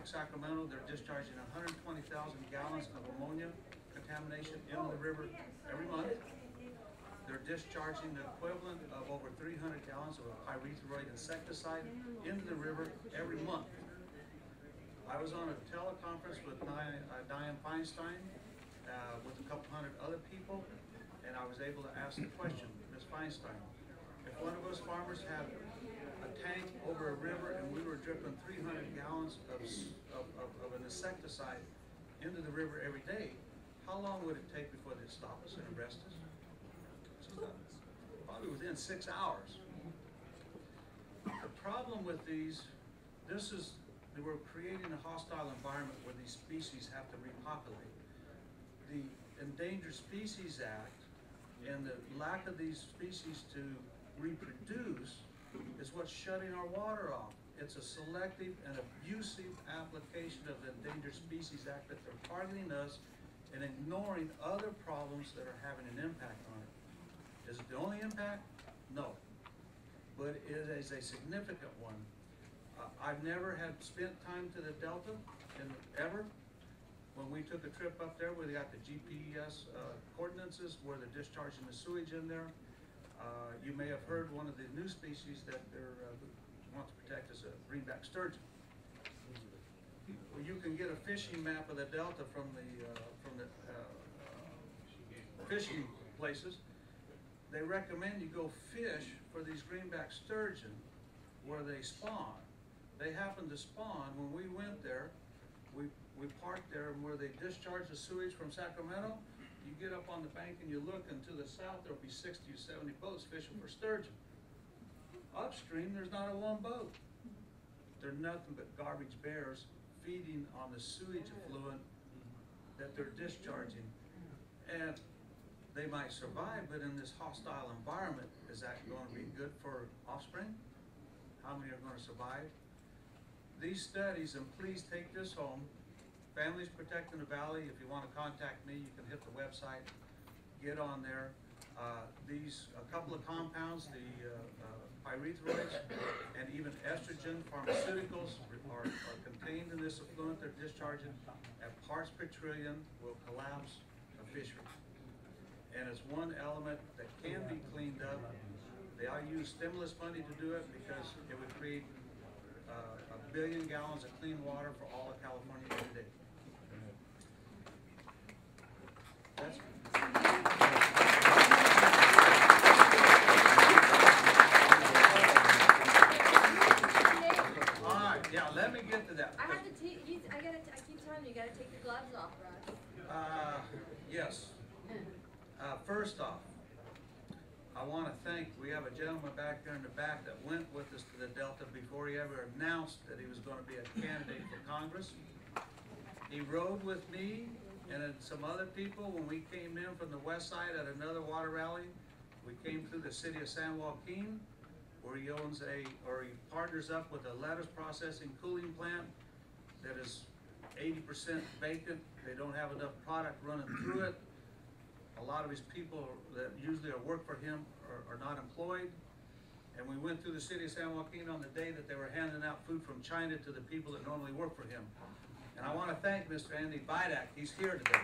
like Sacramento, they're discharging 120,000 gallons of ammonia contamination into the river every month. They're discharging the equivalent of over 300 gallons of a pyrethroid insecticide into the river every month. I was on a teleconference with Diane Feinstein with a couple hundred other people, and I was able to ask the question, Ms. Feinstein, if one of us farmers had a tank over a river and we were dripping 300 gallons of an insecticide into the river every day, how long would it take before they'd stop us and arrest us? Probably within 6 hours. The problem with these, we're creating a hostile environment where these species have to repopulate. The Endangered Species Act and the lack of these species to reproduce is what's shutting our water off. It's a selective and abusive application of the Endangered Species Act that they're targeting us and ignoring other problems that are having an impact on it. Is it the only impact? No. But it is a significant one. I've never had spent time to the Delta, ever. When we took a trip up there, where they got the GPS coordinates where they're discharging the sewage in there. You may have heard one of the new species that they want to protect is a greenback sturgeon. Well, you can get a fishing map of the Delta from the fishing places. They recommend you go fish for these greenback sturgeon where they spawn. They happen to spawn. When we went there, we parked there, and where they discharge the sewage from Sacramento, you get up on the bank and you look, and to the south there'll be 60 or 70 boats fishing for sturgeon. Upstream, there's not a one boat. They're nothing but garbage bears feeding on the sewage effluent that they're discharging. And they might survive, but in this hostile environment, is that going to be good for offspring? How many are going to survive? These studies, and please take this home, Families Protecting the Valley, if you want to contact me, you can hit the website, get on there. A couple of compounds, the pyrethroids and even estrogen pharmaceuticals are contained in this effluent they're discharging at parts per trillion will collapse a fishery. And it's one element that can be cleaned up. They all use stimulus money to do it because it would create 1 billion gallons of clean water for all of California every day. That's all right. Yeah, let me get to that. I keep telling you, gotta take your gloves off, Russ. Yes. First off, I want to thank, we have a gentleman back there in the back that went with us to the Delta before he ever announced that he was going to be a candidate for Congress. He rode with me and some other people when we came in from the west side at another water rally. We came through the city of San Joaquin, where he partners up with a lettuce processing cooling plant that is 80% vacant. They don't have enough product running through it. A lot of his people that usually work for him are not employed. And we went through the city of San Joaquin on the day that they were handing out food from China to the people that normally work for him. And I want to thank Mr. Andy Bidak. He's here today.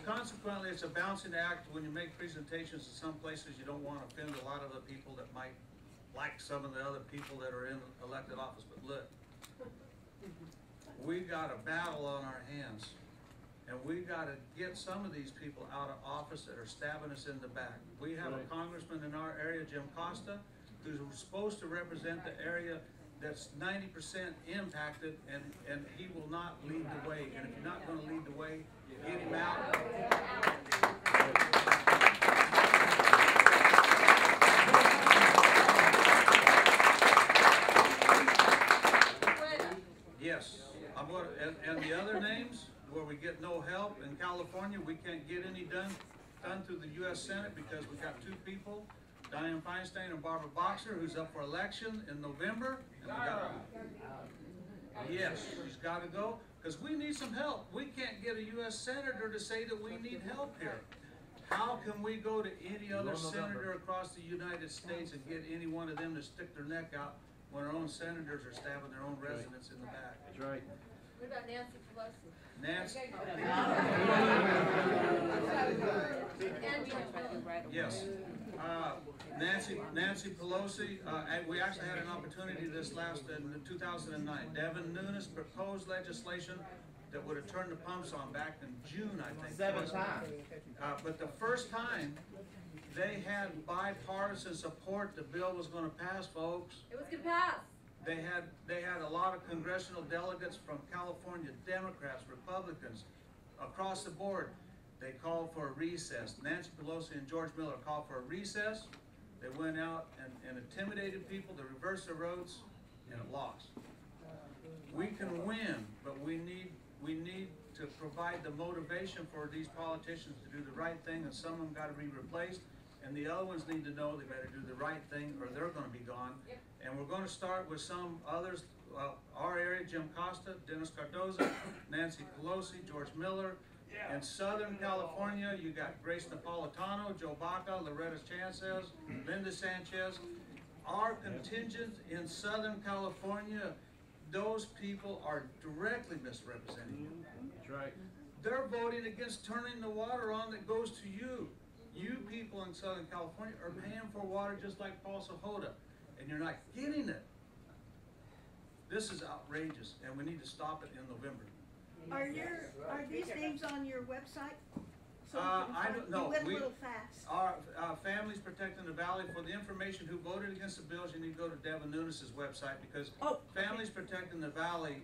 Consequently, it's a balancing act when you make presentations in some places. You don't want to offend a lot of the people that might like some of the other people that are in elected office. But look, we got a battle on our hands, and we got to get some of these people out of office that are stabbing us in the back. We have a congressman in our area, Jim Costa, who's supposed to represent the area that's 90% impacted, and he will not lead the way. And if you're not going to lead the way, get him out. Yes, I'm going to, and the other names where we get no help in California, we can't get any done through the U.S. Senate because we got two people, Diane Feinstein and Barbara Boxer, who's up for election in November. And yes, she's got to go because we need some help. We can't get a U.S. Senator to say that we need help here. How can we go to any other senator across the United States and get any one of them to stick their neck out when our own senators are stabbing their own residents in the back? That's right. What about Nancy Pelosi? Nancy? And George Miller. Yes. Nancy Pelosi, we actually had an opportunity this last, in 2009. Devin Nunes proposed legislation that would have turned the pumps on back in June, I think. 7 times. But the first time they had bipartisan support, the bill was going to pass, folks. It was gonna pass. They had a lot of congressional delegates from California, Democrats, Republicans, across the board. They called for a recess. Nancy Pelosi and George Miller called for a recess. They went out and intimidated people to reverse the roads, and it lost. We can win, but we need to provide the motivation for these politicians to do the right thing, and some of them got to be replaced, and the other ones need to know they better do the right thing or they're going to be gone. And we're going to start with some others. Our area: Jim Costa, Dennis Cardoza, Nancy Pelosi, George Miller. In Southern California, you got Grace Napolitano, Joe Baca, Loretta Sanchez, Linda Sanchez. Our contingent in Southern California, those people are directly misrepresenting you. That's right. They're voting against turning the water on that goes to you. You people in Southern California are paying for water just like Paul Sahota, and you're not getting it. This is outrageous, and we need to stop it in November. Are these names on your website? So I don't know. You went a little fast. Our Families Protecting the Valley, for the information who voted against the bills, you need to go to Devin Nunes' website, because Families Protecting the Valley,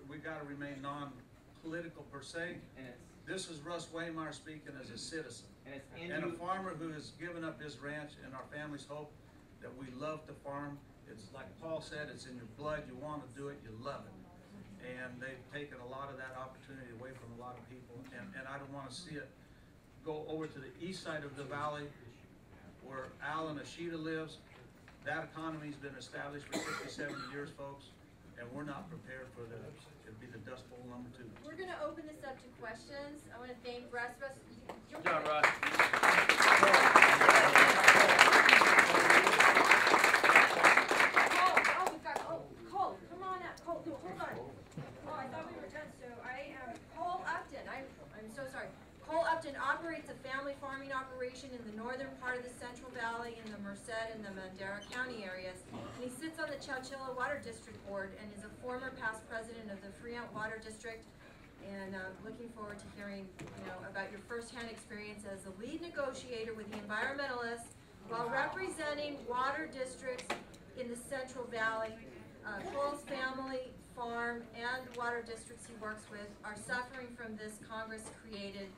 we got to remain non-political per se. This is Russ Waymeyer speaking as a citizen and a farmer who has given up his ranch, and our families hope that we love to farm. It's like Paul said, it's in your blood. You want to do it, you love it. And they've taken a lot of that opportunity away from a lot of people. And I don't want to see it go over to the east side of the valley where Al and Ashita lives. That economy's been established for 60, 70 years, folks. And we're not prepared for the, it'd be the Dust Bowl number 2. We're gonna open this up to questions. I wanna thank Russ. Good job, Russ. Cole, come on up. Cole, hold on. Oh, I thought we were done. So I am Cole Upton. I'm so sorry. Cole Upton operates a family farming operation in the northern part of the Central Valley in the Merced and the Madera County areas. And he sits on the Chowchilla Water District Board and is a former past president of the Fremont Water District. And I'm looking forward to hearing, about your firsthand experience as the lead negotiator with the environmentalists while representing water districts in the Central Valley. Cole's family, farm, and water districts he works with are suffering from this Congress-created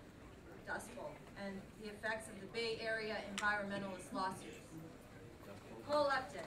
Dust Bowl and the effects of the Bay Area environmentalist lawsuits. Cole Upton.